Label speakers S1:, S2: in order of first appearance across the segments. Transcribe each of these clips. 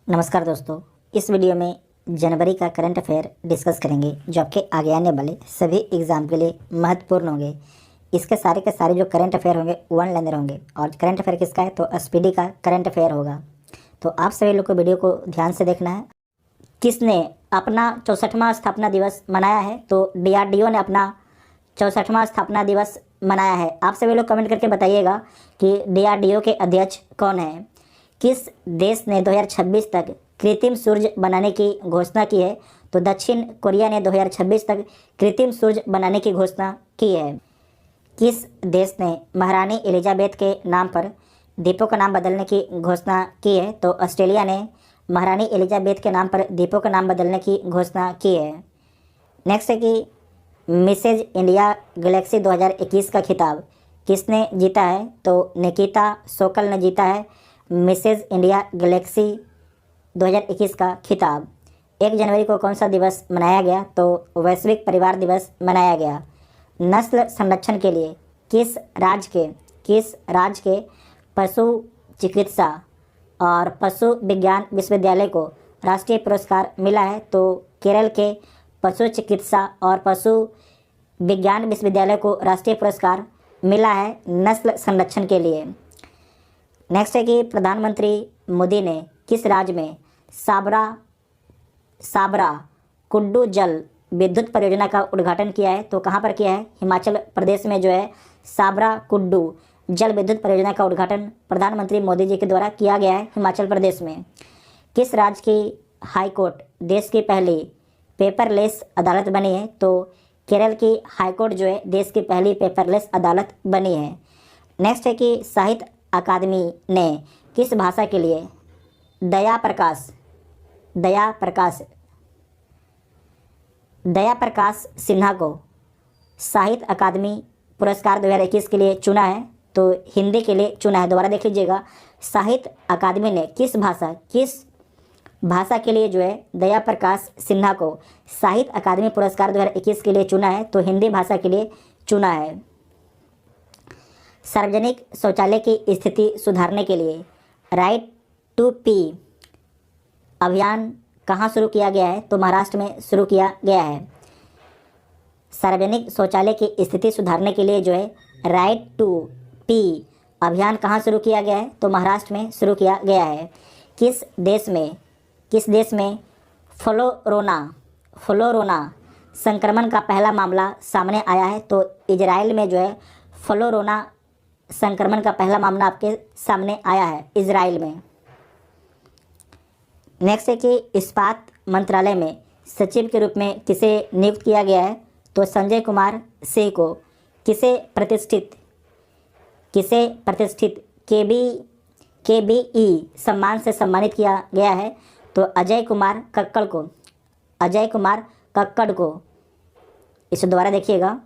S1: नमस्कार दोस्तों, इस वीडियो में जनवरी का करंट अफेयर डिस्कस करेंगे जो आपके आगे आने वाले सभी एग्ज़ाम के लिए महत्वपूर्ण होंगे। इसके सारे के सारे जो करंट अफेयर होंगे वन लाइनर होंगे। और करंट अफेयर किसका है? तो एसपीडी का करंट अफेयर होगा। तो आप सभी लोग को वीडियो को ध्यान से देखना है। किसने अपना 64वां स्थापना दिवस मनाया है? तो DRDO ने अपना 64वां स्थापना दिवस मनाया है। आप सभी लोग कमेंट करके बताइएगा कि DRDO के अध्यक्ष कौन है। किस देश ने 2026 तक कृत्रिम सूरज बनाने की घोषणा की है? तो दक्षिण कोरिया ने 2026 तक कृत्रिम सूरज बनाने की घोषणा की है। किस देश ने महारानी एलिजाबेथ के नाम पर द्वीपों का नाम बदलने की घोषणा की है? तो ऑस्ट्रेलिया ने महारानी एलिजाबेथ के नाम पर द्वीपों का नाम बदलने की घोषणा की है। नेक्स्ट है कि मिसेज इंडिया गैलेक्सी 2021 का खिताब किसने जीता है? तो निकिता सोकल ने जीता है मिसेज इंडिया गैलेक्सी 2021 का खिताब। 1 जनवरी को कौन सा दिवस मनाया गया? तो वैश्विक परिवार दिवस मनाया गया। नस्ल संरक्षण के लिए किस राज्य के पशु चिकित्सा और पशु विज्ञान विश्वविद्यालय को राष्ट्रीय पुरस्कार मिला है? तो केरल के पशु चिकित्सा और पशु विज्ञान विश्वविद्यालय को राष्ट्रीय पुरस्कार मिला है नस्ल संरक्षण के लिए। नेक्स्ट है कि प्रधानमंत्री मोदी ने किस राज्य में साबरा कुड्डू जल विद्युत परियोजना का उद्घाटन किया है? तो कहाँ पर किया है? हिमाचल प्रदेश में जो है साबरा कुड्डू जल विद्युत परियोजना का उद्घाटन प्रधानमंत्री मोदी जी के द्वारा किया गया है हिमाचल प्रदेश में। किस राज्य की हाई कोर्ट देश की पहली पेपरलेस अदालत बनी है? तो केरल की हाई कोर्ट जो है देश की पहली पेपरलेस अदालत बनी है। नेक्स्ट है कि साहित्य अकादमी ने किस भाषा के लिए दया प्रकाश सिन्हा को साहित्य अकादमी पुरस्कार 2021 के लिए चुना है? तो हिंदी के लिए चुना है। दोबारा देख लीजिएगा, साहित्य अकादमी ने किस भाषा के लिए जो है दया प्रकाश सिन्हा को साहित्य अकादमी पुरस्कार 2021 के लिए चुना है? तो हिंदी भाषा के लिए चुना है। सार्वजनिक शौचालय की स्थिति सुधारने के लिए राइट टू पी अभियान कहाँ शुरू किया गया है? तो महाराष्ट्र में शुरू किया गया है। सार्वजनिक शौचालय की स्थिति सुधारने के लिए जो है राइट टू पी अभियान कहाँ शुरू किया गया है? तो महाराष्ट्र में शुरू किया गया है। किस देश में फ्लोरोना संक्रमण का पहला मामला सामने आया है? तो इजराइल में जो है फ्लोरोना संक्रमण का पहला मामला आपके सामने आया है इजराइल में। नेक्स्ट है कि इस्पात मंत्रालय में सचिव के रूप में किसे नियुक्त किया गया है? तो संजय कुमार सिंह को किसे प्रतिष्ठित KBE सम्मान से सम्मानित किया गया है? तो अजय कुमार कक्कड़ को इसे दोबारा देखिएगा,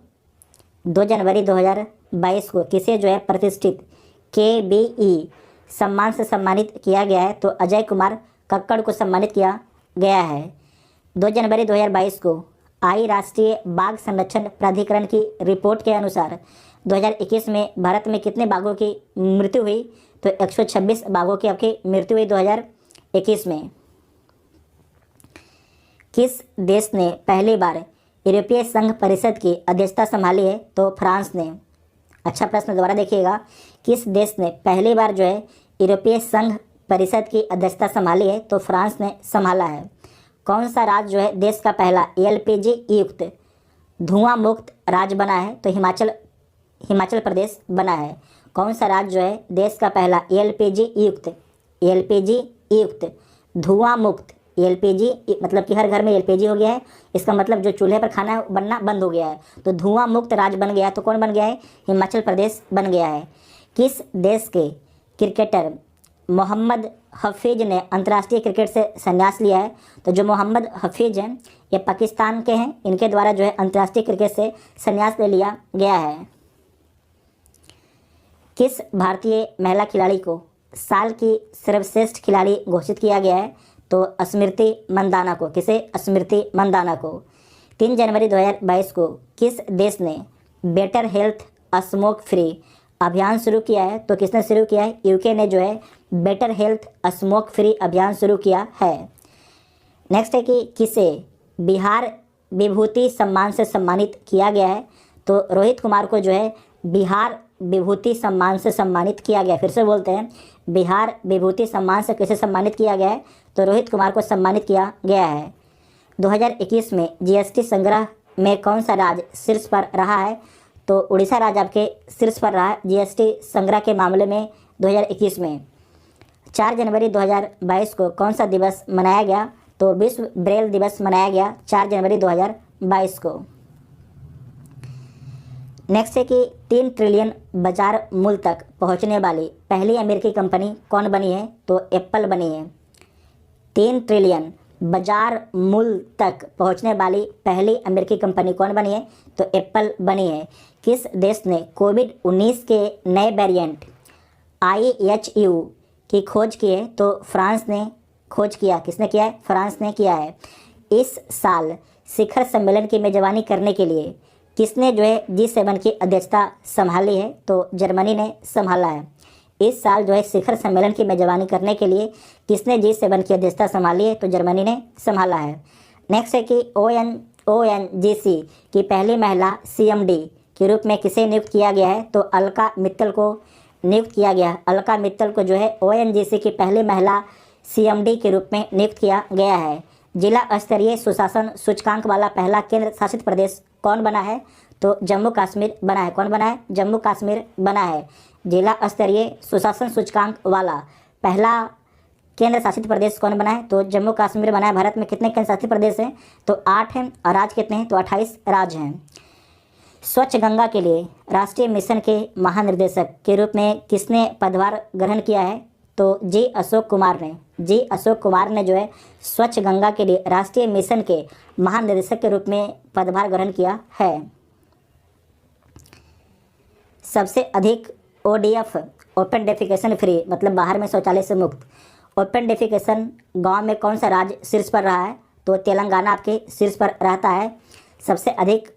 S1: 2 जनवरी 2022 को किसे जो है प्रतिष्ठित KBE सम्मान से सम्मानित किया गया है? तो अजय कुमार कक्कड़ को सम्मानित किया गया है। 2 जनवरी 2022 को आई राष्ट्रीय बाघ संरक्षण प्राधिकरण की रिपोर्ट के अनुसार 2021 में भारत में कितने बाघों की मृत्यु हुई? तो 126 बाघों की आपकी मृत्यु हुई 2021 में। किस देश ने पहली बार यूरोपीय संघ परिषद की अध्यक्षता संभाली है? तो फ्रांस ने। अच्छा प्रश्न, दोबारा देखिएगा, किस देश ने पहली बार जो है यूरोपीय संघ परिषद की अध्यक्षता संभाली है? तो फ्रांस ने संभाला है। कौन सा राज्य जो है देश का पहला LPG युक्त धुआं मुक्त राज्य बना है? तो हिमाचल प्रदेश बना है। कौन सा राज्य जो है देश का पहला LPG युक्त धुआं मुक्त LPG मतलब कि हर घर में LPG हो गया है, इसका मतलब जो चूल्हे पर खाना बनना बंद हो गया है, तो धुआं मुक्त राज्य बन गया है। तो कौन बन गया है? हिमाचल प्रदेश बन गया है। किस देश के क्रिकेटर मोहम्मद हफीज ने अंतर्राष्ट्रीय क्रिकेट से संन्यास लिया है? तो जो मोहम्मद हफीज हैं ये पाकिस्तान के हैं, इनके द्वारा जो है अंतर्राष्ट्रीय क्रिकेट से संन्यास ले लिया गया है। किस भारतीय महिला खिलाड़ी को साल की सर्वश्रेष्ठ खिलाड़ी घोषित किया गया है? तो स्मृति मंदाना को। किसे? स्मृति मंदाना को। 3 जनवरी 2022 को किस देश ने बेटर हेल्थ स्मोक फ्री अभियान शुरू किया है? तो किसने शुरू किया है? यूके ने जो है बेटर हेल्थ स्मोक फ्री अभियान शुरू किया है। नेक्स्ट है कि किसे बिहार विभूति सम्मान से सम्मानित किया गया है। तो रोहित कुमार को जो है बिहार विभूति सम्मान से सम्मानित किया गया। फिर से बोलते हैं, बिहार विभूति सम्मान से किसे सम्मानित किया गया है? तो रोहित कुमार को सम्मानित किया गया है। 2021 में जीएसटी संग्रह में कौन सा राज्य शीर्ष पर रहा है? तो उड़ीसा राज्य आपके शीर्ष पर रहा जीएसटी संग्रह के मामले में 2021 में। 4 जनवरी 2022 को कौन सा दिवस मनाया गया? तो विश्व ब्रेल दिवस मनाया गया 4 जनवरी 2022 को। नेक्स्ट है कि 3 ट्रिलियन बाजार मूल्य तक पहुंचने वाली पहली अमेरिकी कंपनी कौन बनी है? तो एप्पल बनी है। 3 ट्रिलियन बाजार मूल्य तक पहुंचने वाली पहली अमेरिकी कंपनी कौन बनी है? तो एप्पल बनी है। किस देश ने कोविड-19 के नए वेरिएंट IHU की खोज की है? तो फ्रांस ने खोज किया। किसने किया है? फ्रांस ने किया है। इस साल शिखर सम्मेलन की मेजबानी करने के लिए किसने जो है G7 की अध्यक्षता संभाली है? तो जर्मनी ने संभाला है। इस साल जो है शिखर सम्मेलन की मेजबानी करने के लिए किसने G7 की अध्यक्षता संभाली है? तो जर्मनी ने संभाला है। नेक्स्ट है कि ONGC की पहली महिला CMD के रूप में किसे नियुक्त किया गया है? तो अलका मित्तल को नियुक्त किया गया। अलका मित्तल को जो है ONGC की पहली महिला CMD के रूप में नियुक्त किया गया है। जिला स्तरीय सुशासन सूचकांक वाला पहला केंद्र शासित प्रदेश कौन बना है? तो जम्मू कश्मीर बना है। कौन बना है? जम्मू कश्मीर बना है। जिला स्तरीय सुशासन सूचकांक वाला पहला केंद्र शासित प्रदेश कौन बना है? तो जम्मू कश्मीर बना है। भारत में कितने केंद्र शासित प्रदेश हैं? तो 8 हैं। और राज्य कितने हैं? तो 28 राज्य हैं। स्वच्छ गंगा के लिए राष्ट्रीय मिशन के महानिर्देशक के रूप में किसने पदभार ग्रहण किया है? तो अशोक कुमार ने। अशोक कुमार ने जो है स्वच्छ गंगा के लिए राष्ट्रीय मिशन के महानिदेशक के रूप में पदभार ग्रहण किया है। सबसे अधिक ODF ओपन डेफिकेशन फ्री मतलब बाहर में शौचालय से मुक्त ओपन डेफिकेशन गांव में कौन सा राज्य शीर्ष पर रहा है? तो तेलंगाना आपके शीर्ष पर रहता है। सबसे अधिक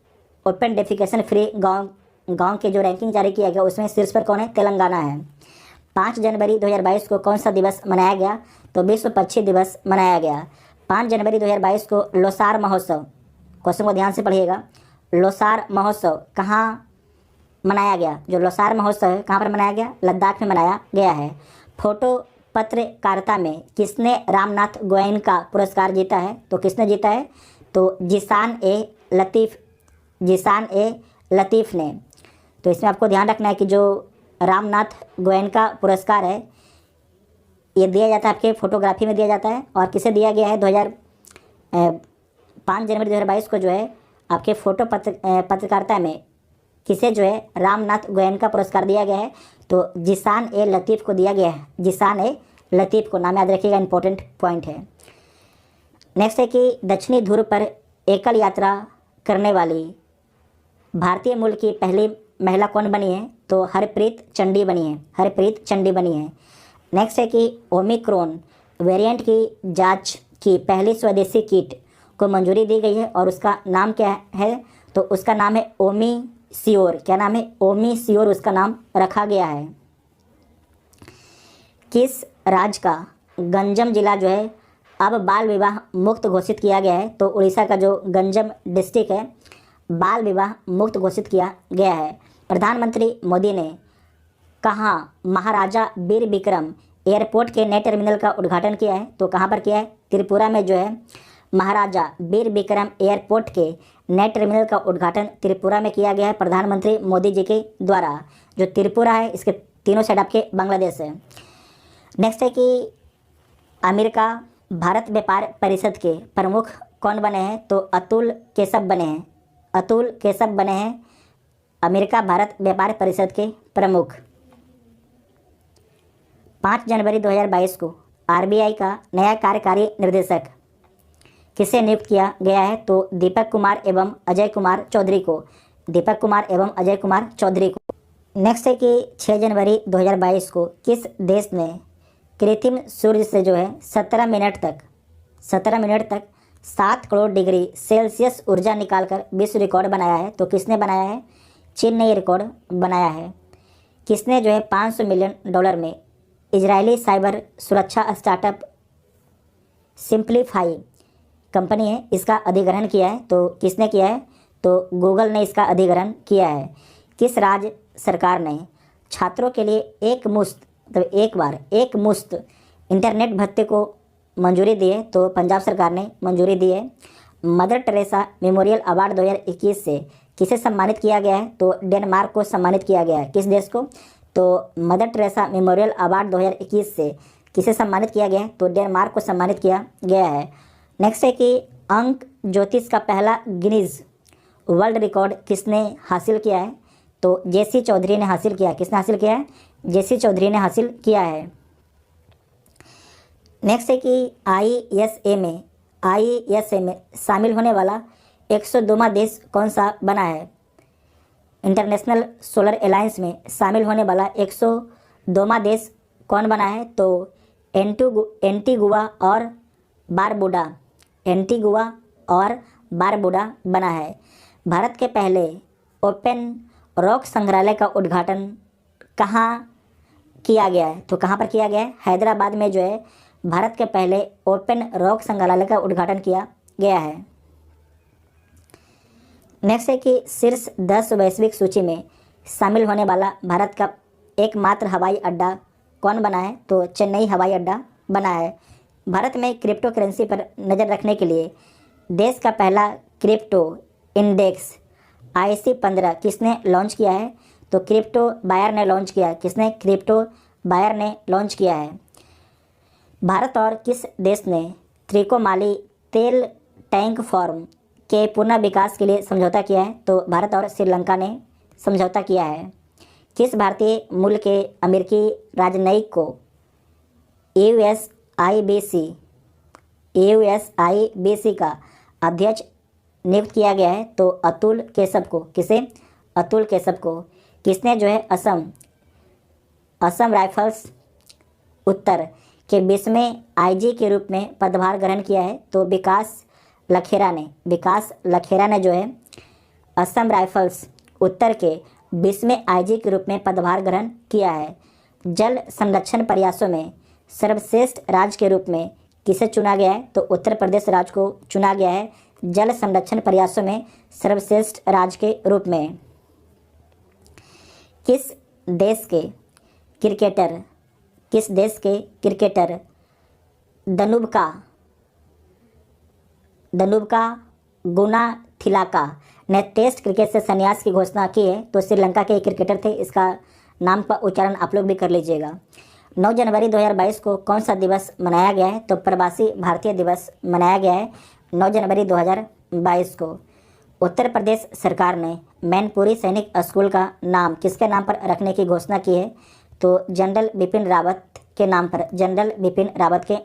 S1: ओपन डेफिकेशन फ्री गांव के जो रैंकिंग जारी किया गया उसमें शीर्ष पर कौन है? तेलंगाना है। 5 जनवरी 2022 को कौन सा दिवस मनाया गया? तो विश्व पक्षी दिवस मनाया गया। 5 जनवरी 2022 को लोसार महोत्सव, क्वेश्चन को ध्यान से पढ़िएगा, लोसार महोत्सव कहाँ मनाया गया? जो लोसार महोत्सव है कहाँ पर मनाया गया? लद्दाख में मनाया गया है। फोटो पत्रकारिता में किसने रामनाथ गोयन का पुरस्कार जीता है? तो किसने जीता है? तो जिसान ए लतीफ़ ने। तो इसमें आपको ध्यान रखना है कि जो रामनाथ गोयन का पुरस्कार है ये दिया जाता है आपके फोटोग्राफी में दिया जाता है। और किसे दिया गया है? 5 जनवरी 2022 को जो है आपके फोटो पत्रकारिता में किसे जो है रामनाथ गोयन का पुरस्कार दिया गया है? तो जिसान ए लतीफ़ को दिया गया है। जिसान ए लतीफ़ को, नाम याद रखिएगा, इंपॉर्टेंट पॉइंट है। नेक्स्ट है कि दक्षिणी ध्रुव पर एकल यात्रा करने वाली भारतीय मूल की पहली महिला कौन बनी है? तो हरप्रीत चंडी बनी है। हरप्रीत चंडी बनी है। नेक्स्ट है कि ओमिक्रॉन वेरिएंट की जांच की पहली स्वदेशी किट को मंजूरी दी गई है और उसका नाम क्या है? तो उसका नाम है ओमीसियोर। क्या नाम है? ओमीसियोर उसका नाम रखा गया है। किस राज्य का गंजम जिला जो है अब बाल विवाह मुक्त घोषित किया गया है? तो उड़ीसा का जो गंजम डिस्ट्रिक्ट है बाल विवाह मुक्त घोषित किया गया है। प्रधानमंत्री मोदी ने कहाँ महाराजा वीर विक्रम एयरपोर्ट के नए टर्मिनल का उद्घाटन किया है? तो कहाँ पर किया है? त्रिपुरा में जो है महाराजा वीर विक्रम एयरपोर्ट के नए टर्मिनल का उद्घाटन त्रिपुरा में किया गया है प्रधानमंत्री मोदी जी के द्वारा। जो त्रिपुरा है इसके तीनों साइड आपके बांग्लादेश है। नेक्स्ट है कि अमेरिका भारत व्यापार परिषद के प्रमुख कौन बने हैं? तो अतुल केशव बने हैं। अतुल केशव बने हैं अमेरिका भारत व्यापार परिषद के प्रमुख। 5 जनवरी 2022 को RBI का नया कार्यकारी निर्देशक किसे नियुक्त किया गया है? तो दीपक कुमार एवं अजय कुमार चौधरी को। दीपक कुमार एवं अजय कुमार चौधरी को। नेक्स्ट है कि 6 जनवरी 2022 को किस देश ने कृत्रिम सूर्य से जो है 17 मिनट तक 7 करोड़ डिग्री सेल्सियस ऊर्जा निकालकर विश्व रिकॉर्ड बनाया है? तो किसने बनाया है? चीन ने ये रिकॉर्ड बनाया है। किसने जो है $500 मिलियन में इजरायली साइबर सुरक्षा स्टार्टअप सिंप्लीफाई कंपनी है, इसका अधिग्रहण किया है। तो किसने किया है? तो गूगल ने इसका अधिग्रहण किया है। किस राज्य सरकार ने छात्रों के लिए एक मुश्त मतलब एक बार एक मुश्त इंटरनेट भत्ते को मंजूरी दी है? तो पंजाब सरकार ने मंजूरी दी है। मदर टेरेसा मेमोरियल अवार्ड 2021 से किसे सम्मानित किया गया है? तो डेनमार्क को सम्मानित किया गया है। किस देश को? तो मदर टेरेसा मेमोरियल अवार्ड 2021 से किसे सम्मानित किया गया है? तो डेनमार्क को सम्मानित किया गया है। नेक्स्ट है कि अंक ज्योतिष का पहला गिनीज वर्ल्ड रिकॉर्ड किसने हासिल किया है? तो जेसी चौधरी ने हासिल किया है। किसने हासिल किया है? जेसी चौधरी ने हासिल किया है। नेक्स्ट है कि आईएसए में शामिल होने वाला 102वां देश कौन सा बना है? इंटरनेशनल सोलर अलायंस में शामिल होने वाला 102वां देश कौन बना है? तो एंटीगुआ और बारबुडा बना है। भारत के पहले ओपन रॉक संग्रहालय का उद्घाटन कहाँ किया गया है? तो कहाँ पर किया गया है? हैदराबाद में जो है भारत के पहले ओपन रॉक संग्रहालय का उद्घाटन किया गया है। नेक्स्ट है कि शीर्ष 10 वैश्विक सूची में शामिल होने वाला भारत का एकमात्र हवाई अड्डा कौन बना है? तो चेन्नई हवाई अड्डा बना है। भारत में क्रिप्टो करेंसी पर नज़र रखने के लिए देश का पहला क्रिप्टो इंडेक्स IC15 किसने लॉन्च किया है? तो क्रिप्टो बायर ने लॉन्च किया है। किसने? क्रिप्टो बायर ने लॉन्च किया है। भारत और किस देश ने त्रिकोमाली तेल टैंक फार्म के पुनः विकास के लिए समझौता किया है? तो भारत और श्रीलंका ने समझौता किया है। किस भारतीय मूल के अमेरिकी राजनयिक को USIBC का अध्यक्ष नियुक्त किया गया है? तो अतुल केशव को। किसे? अतुल केशव को। किसने जो है असम राइफल्स उत्तर के 20वें IG के रूप में पदभार ग्रहण किया है? तो विकास लखेरा ने जो है असम राइफल्स उत्तर के 20वें IG के रूप में पदभार ग्रहण किया है। जल संरक्षण प्रयासों में सर्वश्रेष्ठ राज्य के रूप में किसे चुना गया है? तो उत्तर प्रदेश राज्य को चुना गया है जल संरक्षण प्रयासों में सर्वश्रेष्ठ राज्य के रूप में। किस देश के क्रिकेटर दनुबका गुनाथिलाका ने टेस्ट क्रिकेट से संन्यास की घोषणा की है? तो श्रीलंका के क्रिकेटर थे। इसका नाम का उच्चारण आप लोग भी कर लीजिएगा। 9 जनवरी 2022 को कौन सा दिवस मनाया गया है? तो प्रवासी भारतीय दिवस मनाया गया है 9 जनवरी 2022 को। उत्तर प्रदेश सरकार ने मैनपुरी सैनिक स्कूल का नाम किसके नाम पर रखने की घोषणा की है? तो जनरल बिपिन रावत के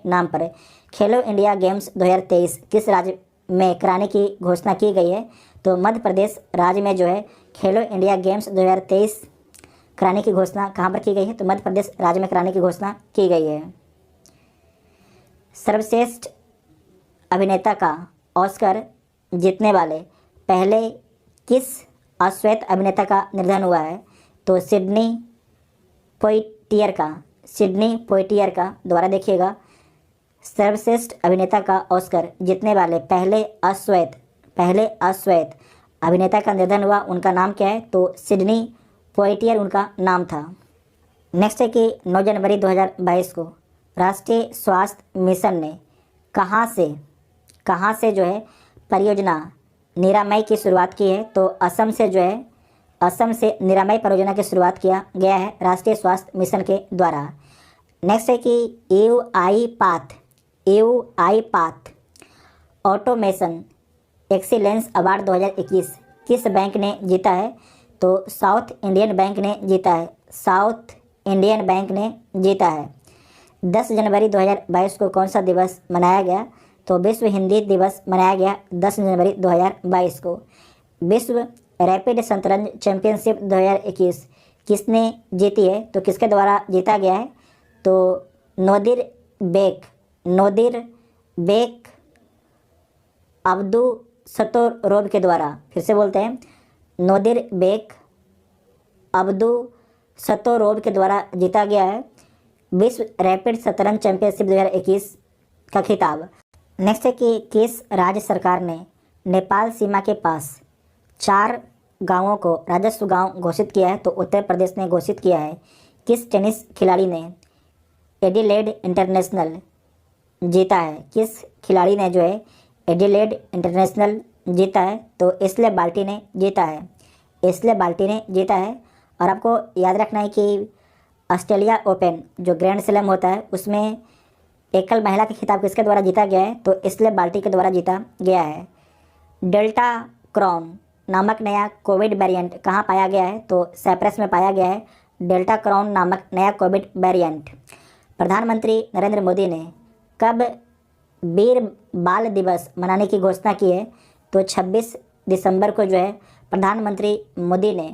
S1: नाम पर। खेलो इंडिया गेम्स 2023 किस राज्य में कराने की घोषणा की गई है? तो मध्य प्रदेश राज्य में जो है खेलो इंडिया गेम्स 2023 कराने की घोषणा कहाँ पर की गई है? तो मध्य प्रदेश राज्य में कराने की घोषणा की गई है। सर्वश्रेष्ठ अभिनेता का ऑस्कर जीतने वाले पहले किस अश्वेत अभिनेता का निधन हुआ है? तो सिडनी पोइटियर का द्वारा देखिएगा। सर्वश्रेष्ठ अभिनेता का ऑस्कर जीतने वाले पहले अश्वेत अभिनेता का निधन हुआ, उनका नाम क्या है? तो सिडनी पोइटियर उनका नाम था। नेक्स्ट है कि 9 जनवरी 2022 को राष्ट्रीय स्वास्थ्य मिशन ने कहाँ से जो है परियोजना निरामय की शुरुआत की है? तो असम से निरामय परियोजना की शुरुआत किया गया है राष्ट्रीय स्वास्थ्य मिशन के द्वारा। नेक्स्ट है कि EU path automation excellence award 2021 किस बैंक ने जीता है? तो साउथ इंडियन बैंक ने जीता है। 10 जनवरी 2022 को कौन सा दिवस मनाया गया? तो विश्व हिंदी दिवस मनाया गया 10 जनवरी 2022 को। विश्व रैपिड शतरंज चैंपियनशिप 2021 किसने जीती है? तो किसके द्वारा जीता गया है? तो नोदिर बेक अब्दू सतोरोव के द्वारा। फिर से बोलते हैं, नोदिर बेक अब्दू सतोरोव के द्वारा जीता गया है। विश्व रैपिड शतरंज चैंपियनशिप 2021 का खिताब। नेक्स्ट है कि किस राज्य सरकार ने नेपाल सीमा के पास 4 गांवों को राजस्व गांव घोषित किया है? तो उत्तर प्रदेश ने घोषित किया है। किस टेनिस खिलाड़ी ने एडिलेड इंटरनेशनल जीता है? किस खिलाड़ी ने जो है एडिलेड इंटरनेशनल जीता है? तो एशले बाल्टी ने जीता है। एशले बाल्टी ने जीता है। और आपको याद रखना है कि ऑस्ट्रेलिया ओपन जो ग्रैंड स्लैम होता है उसमें एकल महिला के खिताब किसके द्वारा जीता गया है? तो एशले बाल्टी के द्वारा जीता गया है। डेल्टा क्रॉन नामक नया कोविड वेरिएंट कहाँ पाया गया है? तो साइप्रस में पाया गया है डेल्टा क्रॉन नामक नया कोविड वेरिएंट। प्रधानमंत्री नरेंद्र मोदी ने कब वीर बाल दिवस मनाने की घोषणा की है? तो 26 दिसंबर को जो है प्रधानमंत्री मोदी ने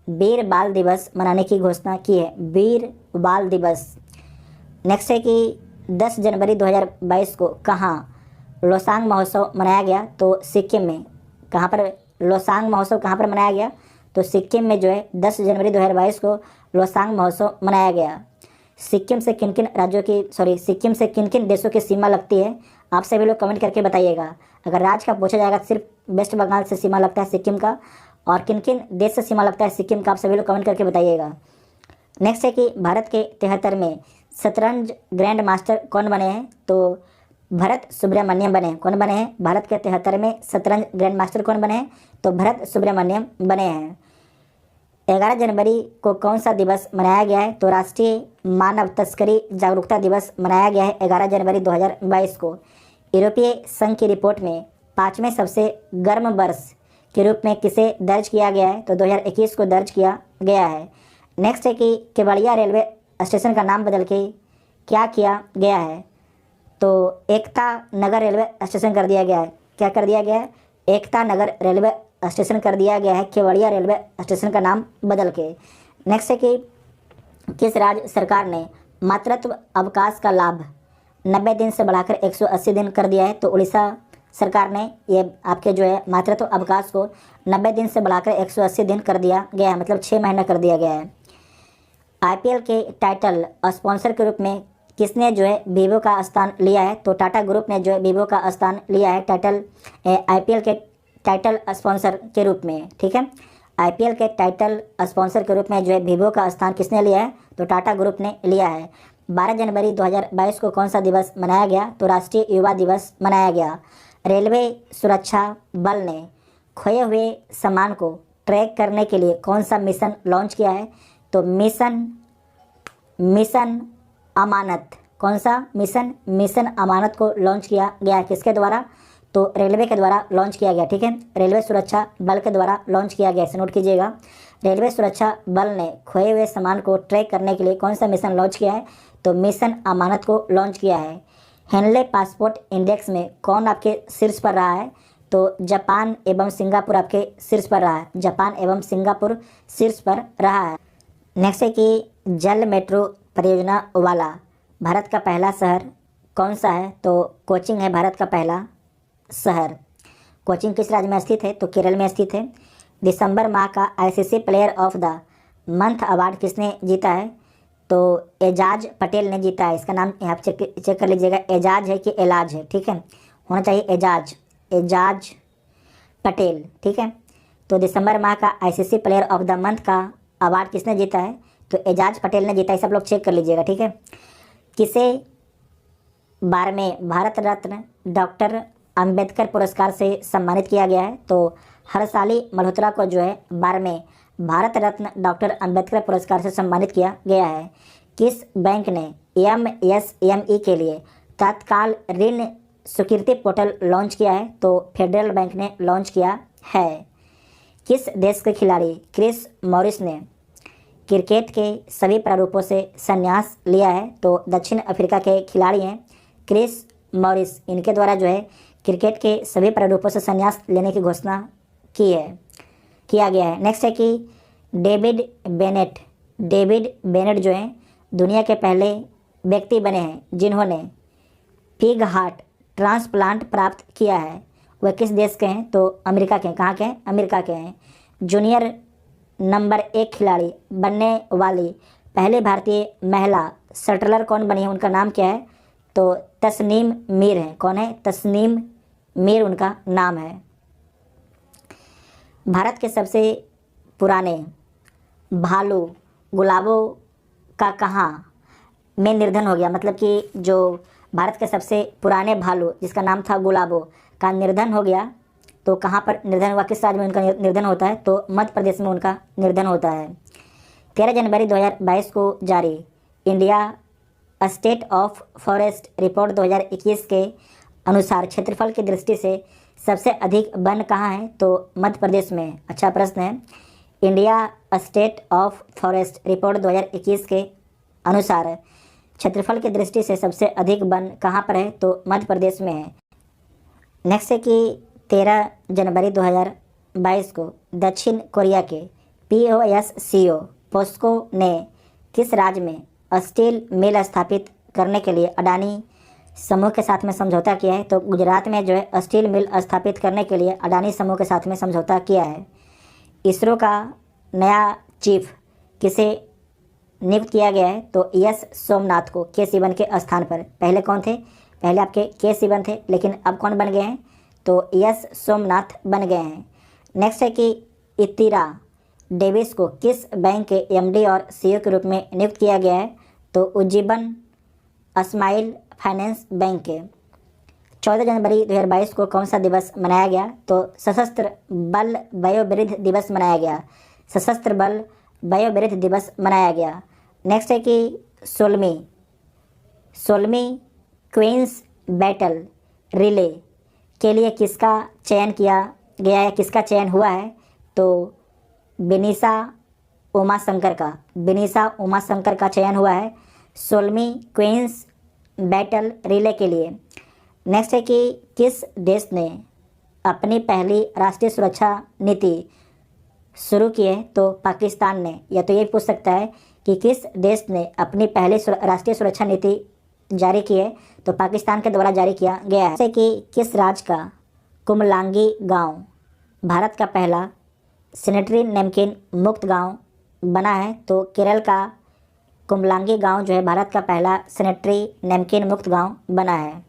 S1: वीर बाल दिवस मनाने की घोषणा की है। वीर बाल दिवस। नेक्स्ट है कि 10 जनवरी 2022 को कहाँ लोसांग महोत्सव मनाया गया? तो सिक्किम में। कहाँ पर लोसांग महोत्सव कहाँ पर मनाया गया? तो सिक्किम में जो है 10 जनवरी 2022 को लोसांग महोत्सव मनाया गया। सिक्किम से किन किन देशों की सीमा लगती है? आप सभी लोग कमेंट करके बताइएगा। अगर राज्य का पूछा जाएगा सिर्फ वेस्ट बंगाल से सीमा लगता है सिक्किम का, और किन किन देश से सीमा लगता है सिक्किम का, आप सभी लोग कमेंट करके बताइएगा। नेक्स्ट है कि भारत के 73वें शतरंज ग्रैंड मास्टर कौन बने हैं? तो भरत सुब्रमण्यम बने हैं। कौन बने हैं? भारत के 73वें शतरंज ग्रैंड मास्टर कौन बने हैं? तो भरत सुब्रमण्यम बने हैं। 11 जनवरी को कौन सा दिवस मनाया गया है? तो राष्ट्रीय मानव तस्करी जागरूकता दिवस मनाया गया है 11 जनवरी 2022 को। यूरोपीय संघ की रिपोर्ट में 5वें सबसे गर्म वर्ष के रूप में किसे दर्ज किया गया है? तो 2021 को दर्ज किया गया है। नेक्स्ट है कि केवड़िया रेलवे स्टेशन का नाम बदल के क्या किया गया है? तो एकता नगर रेलवे स्टेशन कर दिया गया है। क्या कर दिया गया है? एकता नगर रेलवे स्टेशन कर दिया गया है केवड़िया रेलवे स्टेशन का नाम बदल के। नेक्स्ट है कि किस राज्य सरकार ने मातृत्व अवकाश का लाभ 90 दिन से बढ़ाकर 180 दिन कर दिया है? तो उड़ीसा सरकार ने ये आपके जो है मातृत्व अवकाश को 90 दिन से बढ़ाकर 180 दिन कर दिया गया है, मतलब 6 महीना कर दिया गया है। आईपीएल के टाइटल स्पॉन्सर के रूप में किसने जो है वीवो का स्थान लिया है? तो टाटा ग्रुप ने जो है वीवो का स्थान लिया है टाइटल आईपीएल के टाइटल स्पॉन्सर के रूप में। ठीक है, आईपीएल के टाइटल स्पॉन्सर के रूप में जो है वीवो का स्थान किसने लिया है? तो टाटा ग्रुप ने लिया है। 12 जनवरी 2022 को कौन सा दिवस मनाया गया? तो राष्ट्रीय युवा दिवस मनाया गया। रेलवे सुरक्षा बल ने खोए हुए सामान को ट्रैक करने के लिए कौन सा मिशन लॉन्च किया है? तो मिशन अमानत। कौन सा मिशन? मिशन अमानत को लॉन्च किया गया। किसके द्वारा? तो रेलवे के द्वारा लॉन्च किया गया। ठीक है, रेलवे सुरक्षा बल के द्वारा लॉन्च किया गया, इसे नोट कीजिएगा। रेलवे सुरक्षा बल ने खोए हुए सामान को ट्रैक करने के लिए कौन सा मिशन लॉन्च किया है? तो मिशन अमानत को लॉन्च किया है। हेनले पासपोर्ट इंडेक्स में कौन आपके शीर्ष पर रहा है? तो जापान एवं सिंगापुर आपके शीर्ष पर रहा है। जापान एवं सिंगापुर शीर्ष पर रहा है। नेक्स्ट है कि जल मेट्रो परियोजना वाला भारत का पहला शहर कौन सा है? तो कोचिंग है भारत का पहला शहर। कोचिंग किस राज्य में स्थित है? तो केरल में स्थित है। दिसंबर माह का ICC player of the month award किसने जीता है? तो एजाज पटेल ने जीता है। इसका नाम यहाँ चेक कर लीजिएगा, एजाज है कि एलाज है। ठीक है, होना चाहिए एजाज पटेल। ठीक है, तो दिसंबर माह का ICC player of the month का अवार्ड किसने जीता है? तो एजाज पटेल ने जीता है। सब लोग चेक कर लीजिएगा। ठीक है, किसे 12वें भारत रत्न डॉक्टर अंबेडकर पुरस्कार से सम्मानित किया गया है? तो हर्षाली मल्होत्रा को जो है 12वें भारत रत्न डॉक्टर अंबेडकर पुरस्कार से सम्मानित किया गया है। किस बैंक ने एमएसएमई के लिए तत्काल ऋण स्वीकृति पोर्टल लॉन्च किया है? तो फेडरल बैंक ने लॉन्च किया है। किस देश के खिलाड़ी क्रिस मॉरिस ने क्रिकेट के सभी प्रारूपों से संन्यास लिया है? तो दक्षिण अफ्रीका के खिलाड़ी हैं क्रिस मॉरिस। इनके द्वारा जो है क्रिकेट के सभी प्रारूपों से संन्यास लेने की घोषणा किया गया है। नेक्स्ट है कि डेविड बेनेट जो हैं दुनिया के पहले व्यक्ति बने हैं जिन्होंने पिग हार्ट ट्रांसप्लांट प्राप्त किया है। वह किस देश के हैं? तो अमेरिका के हैं। कहाँ के हैं? अमेरिका के हैं। जूनियर नंबर 1 खिलाड़ी बनने वाली पहले भारतीय महिला शटलर कौन बनी है, उनका नाम क्या है, तो तस्नीम मीर है। कौन है? तस्नीम मीर उनका नाम है। भारत के सबसे पुराने भालू गुलाबों का कहाँ में निर्धन हो गया, मतलब कि जो भारत के सबसे पुराने भालू जिसका नाम था गुलाबो का निर्धन हो गया, तो कहाँ पर निर्धन हुआ, किस राज्य में उनका निर्धन होता है, तो मध्य प्रदेश में उनका निर्धन होता है। 13 जनवरी 2022 को जारी India state of forest report 2021 के अनुसार क्षेत्रफल की दृष्टि से सबसे अधिक वन कहाँ है, तो मध्य प्रदेश में। अच्छा प्रश्न है। India state of forest report 2021 के अनुसार क्षेत्रफल की दृष्टि से सबसे अधिक वन कहाँ पर है, तो मध्य प्रदेश में है। नेक्स्ट है कि 13 जनवरी 2022 को दक्षिण कोरिया के POSCO पोस्को ने किस राज्य में स्टील मिल स्थापित करने के लिए अडानी समूह के साथ में समझौता किया है, तो गुजरात में जो है स्टील मिल स्थापित करने के लिए अडानी समूह के साथ में समझौता किया है। इसरो का नया चीफ किसे नियुक्त किया गया है, तो एस सोमनाथ को के सिवन के स्थान पर। पहले कौन थे? पहले आपके के सिवन थे, लेकिन अब कौन बन गए हैं, तो एस सोमनाथ बन गए हैं। नेक्स्ट है कि इतिरा डेविस को किस बैंक के MD और CEO के रूप में नियुक्त किया गया है, तो उज्जीवन स्माइल फाइनेंस बैंक के। 14 जनवरी 2022 को कौन सा दिवस मनाया गया, तो सशस्त्र बल वयोवृद्ध दिवस मनाया गया। सशस्त्र बल वयोवृद्ध दिवस मनाया गया। नेक्स्ट है कि 16वीं क्वींस बैटल रिले के लिए किसका चयन किया गया है, किसका चयन हुआ है, तो बिनीशा उमाशंकर का चयन हुआ है 16वीं क्वींस बैटल रिले के लिए। नेक्स्ट है कि किस देश ने अपनी पहली राष्ट्रीय सुरक्षा नीति शुरू की है, तो पाकिस्तान ने। या तो ये पूछ सकता है कि किस देश ने अपनी पहली राष्ट्रीय सुरक्षा नीति जारी की है, तो पाकिस्तान के द्वारा जारी किया गया है। जैसे कि किस राज्य का कुमलांगी गांव भारत का पहला सैनिटरी नैपकिन मुक्त गांव बना है, तो केरल का कुमलांगी गांव जो है भारत का पहला सैनिटरी नैपकिन मुक्त गांव बना है।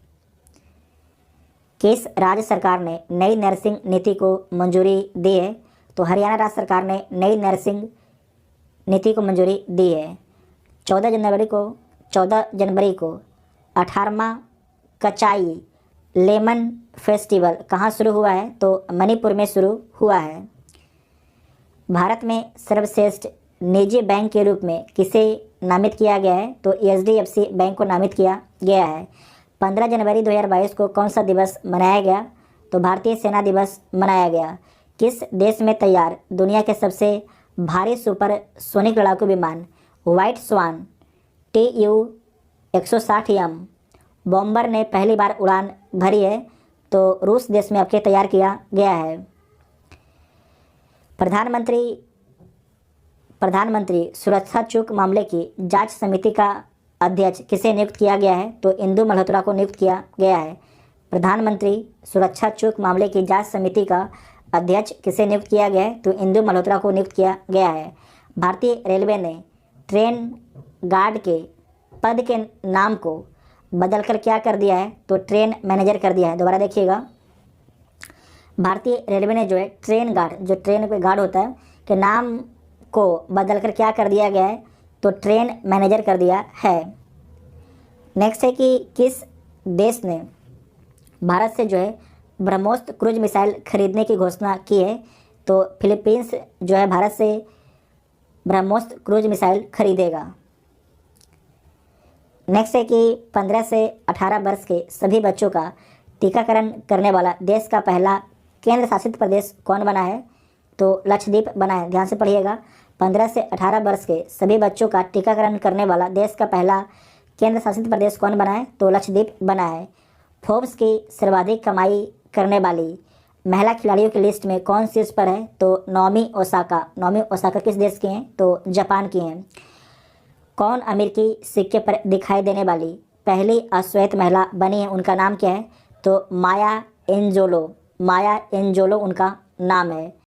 S1: किस राज्य सरकार ने नई नर्सिंग नीति को मंजूरी दी है, तो हरियाणा राज्य सरकार ने नई नर्सिंग नीति को मंजूरी दी है। 14 जनवरी को 18वां कचाई लेमन फेस्टिवल कहाँ शुरू हुआ है, तो मणिपुर में शुरू हुआ है। भारत में सर्वश्रेष्ठ निजी बैंक के रूप में किसे नामित किया गया है, तो HDFC बैंक को नामित किया गया है। 15 जनवरी 2022 को कौन सा दिवस मनाया गया, तो भारतीय सेना दिवस मनाया गया। किस देश में तैयार दुनिया के सबसे भारी सुपर सोनिक लड़ाकू विमान व्हाइट स्वान TU-160M बॉम्बर ने पहली बार उड़ान भरी है, तो रूस देश में आपके तैयार किया गया है। प्रधानमंत्री सुरक्षा चूक मामले की जांच समिति का अध्यक्ष किसे नियुक्त किया गया है, तो इंदु मल्होत्रा को नियुक्त किया गया है। प्रधानमंत्री सुरक्षा चूक मामले की जांच समिति का अध्यक्ष किसे नियुक्त किया गया है, तो इंदु मल्होत्रा को नियुक्त किया गया है। भारतीय रेलवे ने ट्रेन गार्ड के पद के नाम को बदलकर क्या कर दिया है, तो ट्रेन मैनेजर कर दिया है। दोबारा देखिएगा, भारतीय रेलवे ने जो है ट्रेन गार्ड, जो ट्रेन पे गार्ड होता है, के नाम को बदलकर क्या कर दिया गया है, तो ट्रेन मैनेजर कर दिया है। नेक्स्ट है कि किस देश ने भारत से जो है ब्रह्मोस क्रूज मिसाइल खरीदने की घोषणा की है, तो फिलीपींस जो है भारत से ब्रह्मोस क्रूज मिसाइल खरीदेगा। नेक्स्ट है कि 15 से 18 वर्ष के सभी बच्चों का टीकाकरण करने वाला देश का पहला केंद्र शासित प्रदेश कौन बना है, तो लक्षद्वीप बना है। ध्यान से पढ़िएगा, 15 से 18 वर्ष के सभी बच्चों का टीकाकरण करने वाला देश का पहला केंद्र शासित प्रदेश कौन बना है, तो लक्षद्वीप बना है। फोर्ब्स की सर्वाधिक कमाई करने वाली महिला खिलाड़ियों की लिस्ट में कौन शीर्ष पर है, तो नाओमी ओसाका किस देश की हैं, तो जापान की हैं। कौन अमेरिकी सिक्के पर दिखाई देने वाली पहली अश्वेत महिला बनी है, उनका नाम क्या है, तो माया एंजेलो उनका नाम है।